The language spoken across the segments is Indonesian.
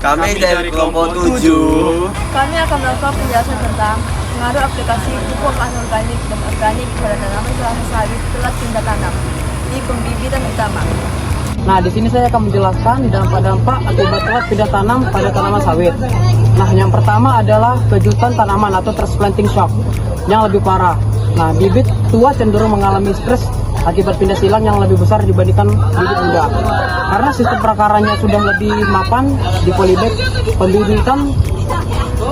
Kami dari kelompok 7. Kami akan melakukan penjelasan tentang pengaruh aplikasi pupuk anorganik dan organik pada tanaman kelapa sawit telat pindah tanam di pembibitan utama. Nah, di sini saya akan menjelaskan dampak-dampak akibat telat pindah tanam pada tanaman sawit. Nah, yang pertama adalah kejutan tanaman atau transplanting shock yang lebih parah. Nah, bibit tua cenderung mengalami stres akibat pindah silang yang lebih besar dibandingkan bibit muda. Karena sistem perakarannya sudah lebih mapan di polybag pembibitan,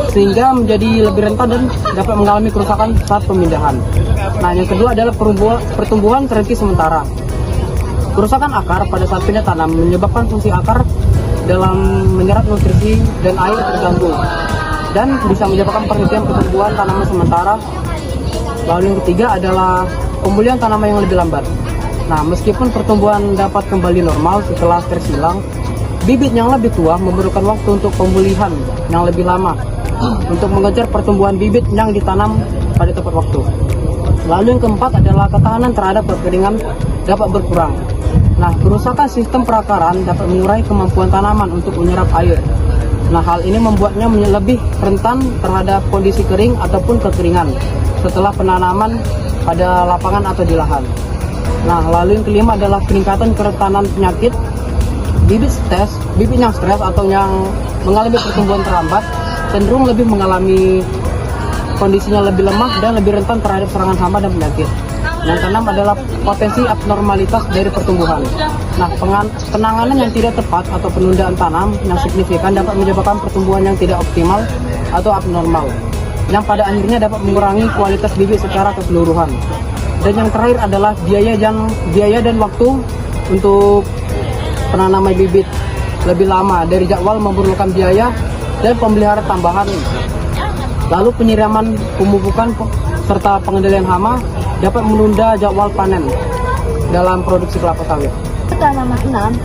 sehingga menjadi lebih rentan dan dapat mengalami kerusakan saat pemindahan. Nah, yang kedua adalah pertumbuhan terhenti sementara. Kerusakan akar pada saat pindah tanam menyebabkan fungsi akar dalam menyerap nutrisi dan air terganggu dan bisa menyebabkan penghentian pertumbuhan tanaman sementara. Lalu yang ketiga adalah pemulihan tanaman yang lebih lambat. Nah, meskipun pertumbuhan dapat kembali normal setelah tersilang, bibit yang lebih tua memerlukan waktu untuk pemulihan yang lebih lama untuk mengejar pertumbuhan bibit yang ditanam pada tepat waktu. Lalu yang keempat adalah ketahanan terhadap kekeringan dapat berkurang. Nah, kerusakan sistem perakaran dapat mengurai kemampuan tanaman untuk menyerap air. Nah, hal ini membuatnya lebih rentan terhadap kondisi kering ataupun kekeringan setelah penanaman pada lapangan atau di lahan. Nah, lalu yang kelima adalah peningkatan kerentanan penyakit. Bibit yang stres atau yang mengalami pertumbuhan terlambat cenderung lebih mengalami kondisinya lebih lemah dan lebih rentan terhadap serangan hama dan penyakit. Yang keenam adalah potensi abnormalitas dari pertumbuhan. Nah, penanganan yang tidak tepat atau penundaan tanam yang signifikan dapat menyebabkan pertumbuhan yang tidak optimal atau abnormal, yang pada akhirnya dapat mengurangi kualitas bibit secara keseluruhan. Dan yang terakhir adalah biaya dan waktu untuk penanaman bibit lebih lama dari jadwal, memerlukan biaya dan pemeliharaan tambahan. Lalu penyiraman, pemupukan, serta pengendalian hama dapat menunda jadwal panen dalam produksi kelapa sawit. Tanaman 6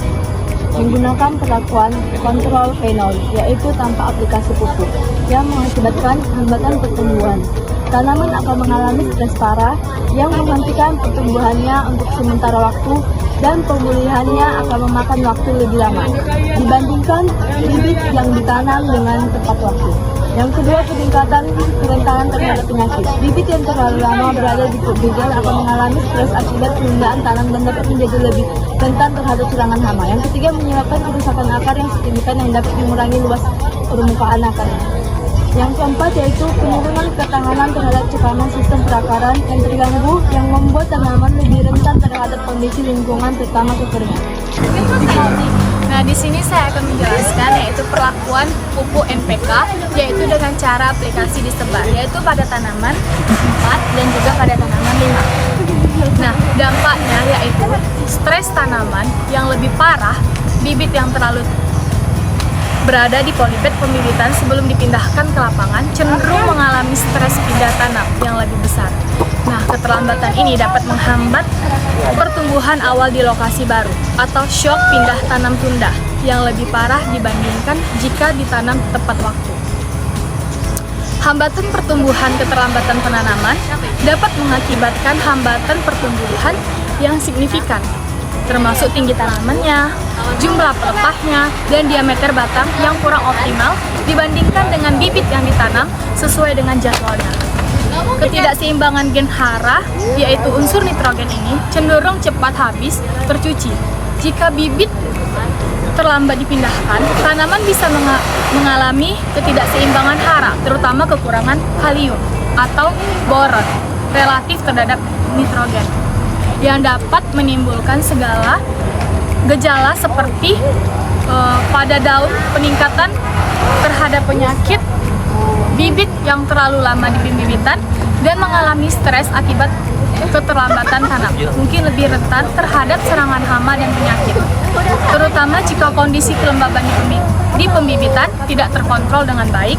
menggunakan perlakuan kontrol fenol, yaitu tanpa aplikasi pupuk, yang mengakibatkan hambatan pertumbuhan. Tanaman akan mengalami stres parah yang menghentikan pertumbuhannya untuk sementara waktu dan pemulihannya akan memakan waktu lebih lama dibandingkan bibit yang ditanam dengan tepat waktu. Yang kedua, peningkatan kerentanan terhadap penyakit. Bibit yang terlalu lama berada di bibit akan mengalami stres akibat penundaan tanam dan dapat menjadi lebih rentan terhadap serangan hama. Yang ketiga, menyebabkan kerusakan akar yang signifikan yang dapat mengurangi luas permukaan akar. Yang keempat yaitu penurunan ketahanan terhadap tekanan sistem perakaran yang terganggu yang membuat tanaman lebih rentan terhadap kondisi lingkungan terutama kekeringan. Nah, di sini saya akan menjelaskan yaitu perlakuan pupuk NPK, yaitu dengan cara aplikasi disebar, yaitu pada tanaman 4 dan juga pada tanaman 5. Nah, dampaknya yaitu stres tanaman yang lebih parah, bibit yang terlalu berada di polybag pembibitan sebelum dipindahkan ke lapangan cenderung mengalami stres pindah tanam yang lebih besar. Nah, keterlambatan ini dapat menghambat pertumbuhan awal di lokasi baru atau shock pindah tanam tunda yang lebih parah dibandingkan jika ditanam tepat waktu. Hambatan pertumbuhan keterlambatan penanaman dapat mengakibatkan hambatan pertumbuhan yang signifikan, termasuk tinggi tanamannya, jumlah pelepahnya, dan diameter batang yang kurang optimal dibandingkan dengan bibit yang ditanam sesuai dengan jadwalnya. Ketidakseimbangan gen hara, yaitu unsur nitrogen ini, cenderung cepat habis tercuci. Jika bibit terlambat dipindahkan, tanaman bisa mengalami ketidakseimbangan hara, terutama kekurangan kalium atau boron relatif terhadap nitrogen, yang dapat menimbulkan segala gejala seperti pada daun, peningkatan terhadap penyakit, bibit yang terlalu lama di pembibitan, dan mengalami stres akibat keterlambatan tanam. Mungkin lebih rentan terhadap serangan hama dan penyakit, terutama jika kondisi kelembaban di pembibitan tidak terkontrol dengan baik.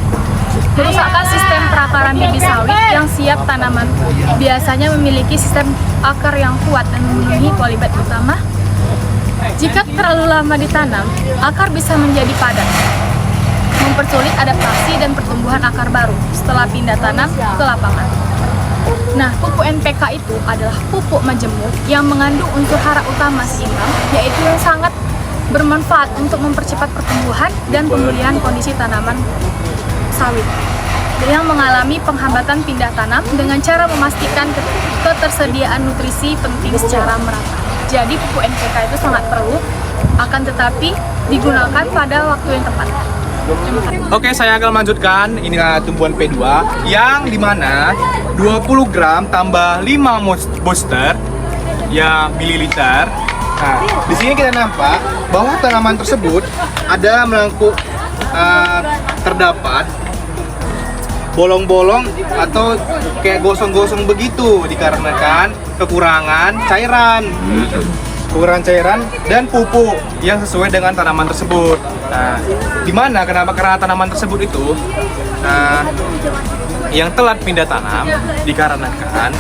Merusakkan sistem perakaran bibit sawit yang siap tanaman biasanya memiliki sistem akar yang kuat dan memenuhi polybag utama. Jika terlalu lama ditanam, akar bisa menjadi padat, mempersulit adaptasi dan pertumbuhan akar baru setelah pindah tanam ke lapangan. Nah, pupuk NPK itu adalah pupuk majemuk yang mengandung unsur hara utama seimbang, yaitu yang sangat bermanfaat untuk mempercepat pertumbuhan dan pemulihan kondisi tanaman sawit yang mengalami penghambatan pindah tanam dengan cara memastikan ketersediaan nutrisi penting secara merata. Jadi pupuk NPK itu sangat perlu, akan tetapi digunakan pada waktu yang tepat. Terima kasih. Oke, saya akan melanjutkan. Ini tumbuhan P2 yang dimana 20 gram tambah 5 booster ya mililiter. Nah, di sini kita nampak bahwa tanaman tersebut ada melengkung, terdapat bolong-bolong atau kayak gosong-gosong begitu dikarenakan kekurangan cairan dan pupuk yang sesuai dengan tanaman tersebut. Nah, dimana kenapa? Karena tanaman tersebut itu yang telat pindah tanam dikarenakan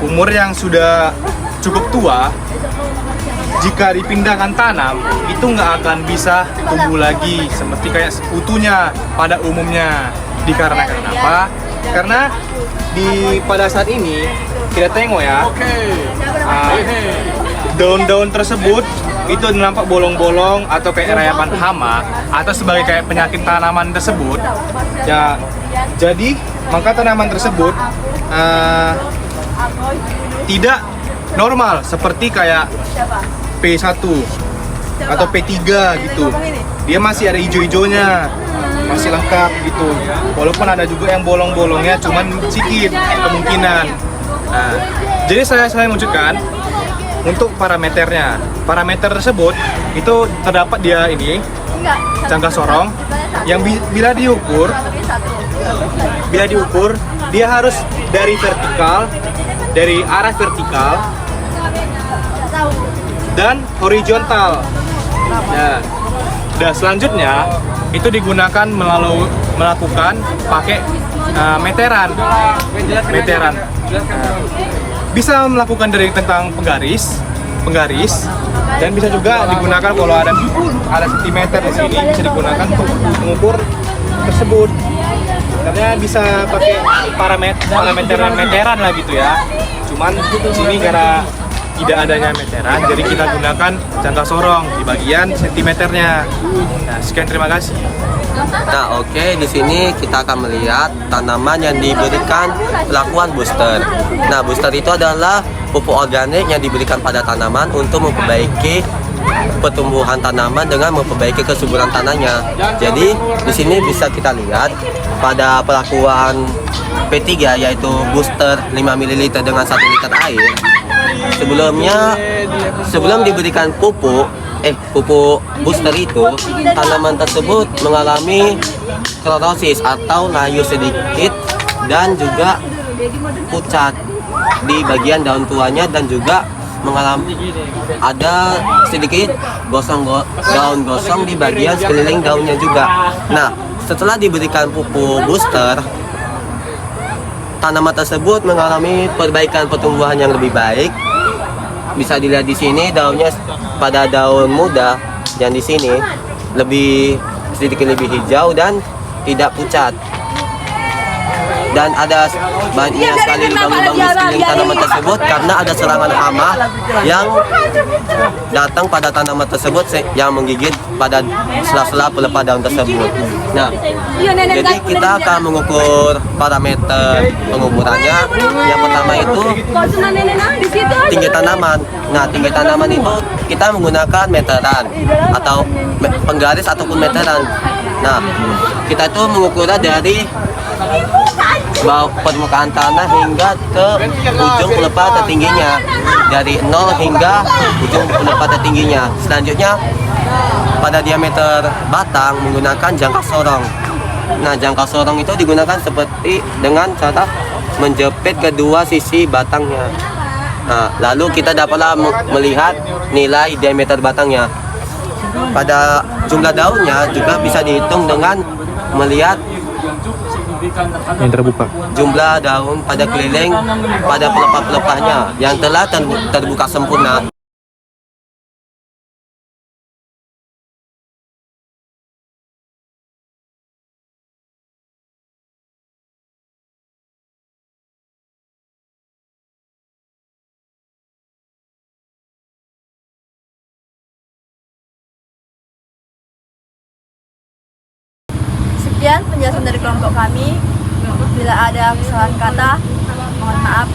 umur yang sudah cukup tua. Jika dipindahkan tanam, itu nggak akan bisa tumbuh lagi seperti kayak sekutunya pada umumnya. Dikarenakan apa? Karena pada saat ini kita tengok ya, daun-daun tersebut itu nampak bolong-bolong atau kayak rayapan hama atau sebagai kayak penyakit tanaman tersebut. Ya, jadi maka tanaman tersebut tidak normal seperti kayak P1 atau P3 gitu. Dia masih ada hijau-hijaunya, masih lengkap gitu. Walaupun ada juga yang bolong-bolongnya cuman sedikit kemungkinan. Nah, jadi saya lanjutkan untuk parameternya. Parameter tersebut itu terdapat dia ini jangka sorong yang bila diukur dia harus dari arah vertikal dan horizontal. Nah, dan selanjutnya itu digunakan melakukan pakai meteran. Bisa melakukan dari tentang penggaris dan bisa juga digunakan kalau ada sentimeter di sini bisa digunakan untuk mengukur tersebut. Karena bisa pakai meteran lah gitu ya. Cuman di sini karena tidak adanya meteran, jadi kita gunakan jangka sorong di bagian sentimeternya. Nah, sekian, terima kasih. Nah, oke, di sini kita akan melihat tanaman yang diberikan perlakuan booster. Nah, booster itu adalah pupuk organik yang diberikan pada tanaman untuk memperbaiki pertumbuhan tanaman dengan memperbaiki kesuburan tanahnya. Jadi, di sini bisa kita lihat pada perlakuan P3 yaitu booster 5 ml dengan 1 liter air. Sebelum diberikan pupuk booster itu, tanaman tersebut mengalami klorosis atau layu sedikit dan juga pucat di bagian daun tuanya dan juga mengalami ada sedikit daun gosong di bagian sekeliling daunnya juga. Nah, setelah diberikan pupuk booster, tanaman tersebut mengalami perbaikan pertumbuhan yang lebih baik. Bisa dilihat di sini daunnya pada daun muda yang di sini sedikit lebih hijau dan tidak pucat. Dan ada banyak sekali lubang-lubang di sekeliling tanaman tersebut karena ada serangan hama yang datang pada tanaman tersebut yang menggigit pada sela-sela pelepah daun tersebut. Nah, jadi kita akan mengukur parameter pengukurannya. Yang pertama itu tinggi tanaman. Nah, tinggi tanaman itu kita menggunakan meteran atau penggaris ataupun meteran. Nah, kita itu mengukurnya dari permukaan tanah hingga ke ujung pelepah tertingginya, dari 0 hingga ujung pelepah tertingginya. Selanjutnya pada diameter batang menggunakan jangka sorong. Nah, jangka sorong itu digunakan seperti dengan cara menjepit kedua sisi batangnya. Nah, lalu kita dapatlah melihat nilai diameter batangnya. Pada jumlah daunnya juga bisa dihitung dengan melihat Yang terbuka. jumlah daun pada keliling pada pelepah-pelepahnya yang telah terbuka sempurna. Sekian penjelasan dari kelompok kami. Bila ada kesalahan kata, mohon maaf.